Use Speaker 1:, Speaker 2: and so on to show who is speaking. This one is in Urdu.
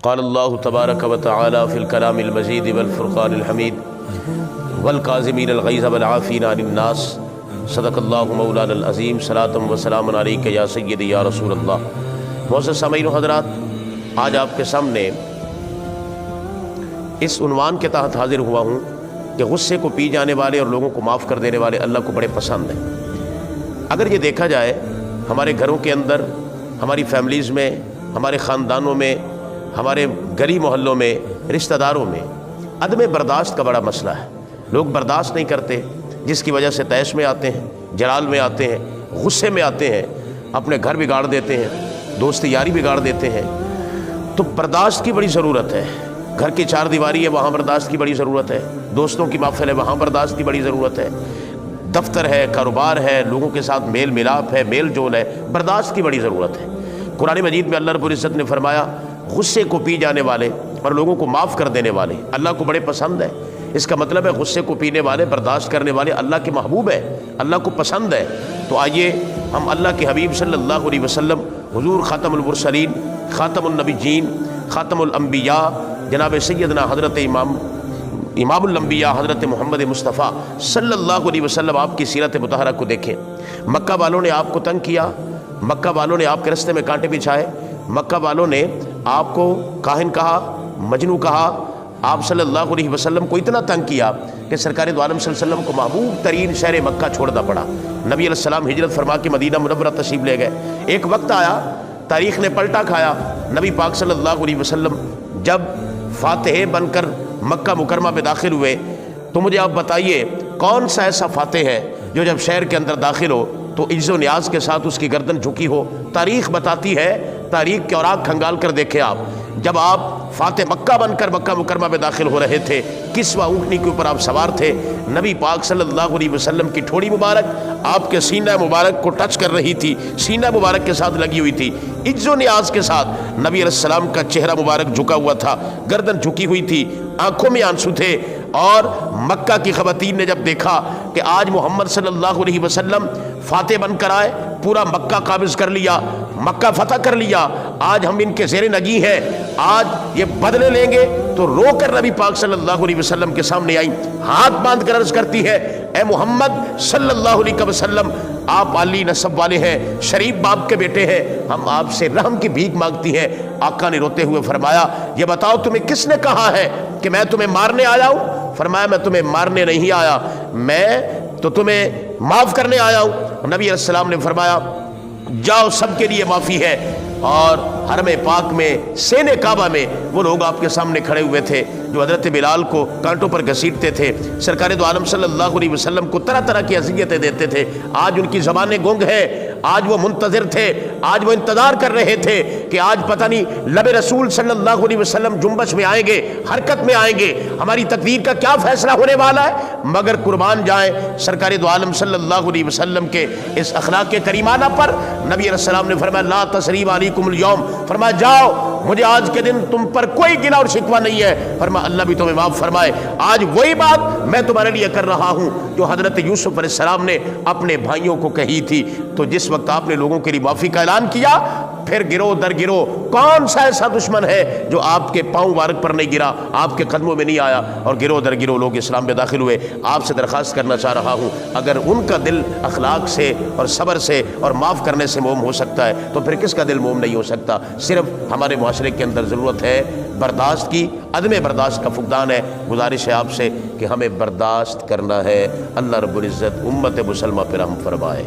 Speaker 1: قال اللہ تبارک و تعالی فی الکلام المجید والفرقان الحمید والکاظمین الغیظ والعافین عن الناس صدق اللہ مولانا العظیم صلاۃ و سلام علیک یا سیدی یا رسول اللہ۔ معزز سامعین و حضرات، آج آپ کے سامنے اس عنوان کے تحت حاضر ہوا ہوں کہ غصے کو پی جانے والے اور لوگوں کو معاف کر دینے والے اللہ کو بڑے پسند ہیں۔ اگر یہ دیکھا جائے ہمارے گھروں کے اندر، ہماری فیملیز میں، ہمارے خاندانوں میں، ہمارے گلی محلوں میں، رشتہ داروں میں عدم برداشت کا بڑا مسئلہ ہے۔ لوگ برداشت نہیں کرتے، جس کی وجہ سے طیش میں آتے ہیں، جلال میں آتے ہیں، غصے میں آتے ہیں، اپنے گھر بگاڑ دیتے ہیں، دوست یاری بگاڑ دیتے ہیں۔ تو برداشت کی بڑی ضرورت ہے۔ گھر کی چار دیواری ہے، وہاں برداشت کی بڑی ضرورت ہے۔ دوستوں کی محفل ہے، وہاں برداشت کی بڑی ضرورت ہے۔ دفتر ہے، کاروبار ہے، لوگوں کے ساتھ میل ملاپ ہے، میل جول ہے، برداشت کی بڑی ضرورت ہے۔ قرآن مجید میں اللہ رب العزت نے فرمایا غصے کو پی جانے والے اور لوگوں کو معاف کر دینے والے اللہ کو بڑے پسند ہے۔ اس کا مطلب ہے غصے کو پینے والے، برداشت کرنے والے اللہ کے محبوب ہیں، اللہ کو پسند ہے۔ تو آئیے ہم اللہ کے حبیب صلی اللہ علیہ وسلم، حضور خاتم المرسلین، خاتم النبیین، خاتم الانبیاء، جناب سیدنا حضرت امام الانبیاء حضرت محمد مصطفیٰ صلی اللہ علیہ وسلم آپ کی سیرت مطہرہ کو دیکھیں۔ مکہ والوں نے آپ کو تنگ کیا، مکہ والوں نے آپ کے رستے میں کانٹے بچھائے، مکہ والوں نے آپ کو کاہن کہا، مجنو کہا، آپ صلی اللہ علیہ وسلم کو اتنا تنگ کیا کہ سرکار دو عالم صلی اللہ علیہ وسلم کو محبوب ترین شہر مکہ چھوڑنا پڑا۔ نبی علیہ السلام ہجرت فرما کے مدینہ منورہ تشریف لے گئے۔ ایک وقت آیا، تاریخ نے پلٹا کھایا، نبی پاک صلی اللہ علیہ وسلم جب فاتح بن کر مکہ مکرمہ میں داخل ہوئے تو مجھے آپ بتائیے کون سا ایسا فاتح ہے جو جب شہر کے اندر داخل ہو تو عز و نیاز کے ساتھ اس کی گردن جھکی ہو؟ تاریخ بتاتی ہے، تاریخ کے اوراق کھنگال کر دیکھیں آپ، جب آپ فاتح مکہ بن کر مکہ مکرمہ میں داخل ہو رہے تھے، کسوہ اونٹنی کے اوپر آپ سوار تھے، نبی پاک صلی اللہ علیہ وسلم کی ٹھوڑی مبارک آپ کے سینہ مبارک کو ٹچ کر رہی تھی، سینہ مبارک کے ساتھ لگی ہوئی تھی، عز و نیاز کے ساتھ نبی علیہ السلام کا چہرہ مبارک جھکا ہوا تھا، گردن جھکی ہوئی تھی، آنکھوں میں آنسو تھے۔ اور مکہ کی خواتین نے جب دیکھا کہ آج محمد صلی اللہ علیہ وسلم فاتح بن کر آئے، پورا مکہ قابض کر لیا، مکہ فتح کر لیا، آج ہم ان کے زیر نگی ہیں، آج یہ بدلے لیں گے، تو رو کر نبی پاک صلی اللہ علیہ وسلم کے سامنے آئیں، ہاتھ باندھ کر عرض کرتی ہے، اے محمد صلی اللہ علیہ وسلم، آپ عالی نسب والے ہیں، شریف باپ کے بیٹے ہیں، ہم آپ سے رحم کی بھیک مانگتی ہیں۔ آقا نے روتے ہوئے فرمایا، یہ بتاؤ تمہیں کس نے کہا ہے کہ میں تمہیں مارنے آیا ہوں؟ فرمایا میں تمہیں مارنے نہیں آیا، میں تو تمہیں معاف کرنے آیا ہوں۔ نبی علیہ السلام نے فرمایا جاؤ، سب کے لیے معافی ہے۔ اور حرم پاک میں سین کعبہ میں وہ لوگ آپ کے سامنے کھڑے ہوئے تھے جو حضرت بلال کو کانٹوں پر گھسیٹتے تھے، سرکار دو عالم صلی اللہ علیہ وسلم کو طرح طرح کی اذیتیں دیتے تھے، آج ان کی زبانیں گنگ ہیں، آج وہ منتظر تھے، آج وہ انتظار کر رہے تھے کہ آج پتہ نہیں لب رسول صلی اللہ علیہ وسلم جنبش میں آئیں گے، حرکت میں آئیں گے، ہماری تقدیر کا کیا فیصلہ ہونے والا ہے۔ مگر قربان جائیں سرکار دو عالم صلی اللہ علیہ وسلم کے اس اخلاق کریمانہ پر، نبی علیہ السلام نے فرمایا لا تثریب علیکم اليوم، فرمایا جاؤ، مجھے آج کے دن تم پر کوئی گلہ اور شکوہ نہیں ہے، فرمایا اللہ بھی تمہیں معاف فرمائے۔ آج وہی بات میں تمہارے لیے کر رہا ہوں جو حضرت یوسف علیہ السلام نے اپنے بھائیوں کو کہی تھی۔ تو جس وقت آپ نے لوگوں کے لیے معافی کا اعلان کیا، پھر گروہ در گروہ کون سا ایسا دشمن ہے جو آپ کے پاؤں مبارک پر نہیں گرا، آپ کے قدموں میں نہیں آیا، اور گروہ در گروہ لوگ اسلام میں داخل ہوئے۔ آپ سے درخواست کرنا چاہ رہا ہوں، اگر ان کا دل اخلاق سے اور صبر سے اور معاف کرنے سے موم ہو سکتا ہے تو پھر کس کا دل موم نہیں ہو سکتا؟ صرف ہمارے معاشرے کے اندر ضرورت ہے برداشت کی، عدم برداشت کا فقدان ہے۔ گزارش ہے آپ سے کہ ہمیں برداشت کرنا ہے۔ اللہ رب العزت امت مسلمہ پر رحم فرمائے۔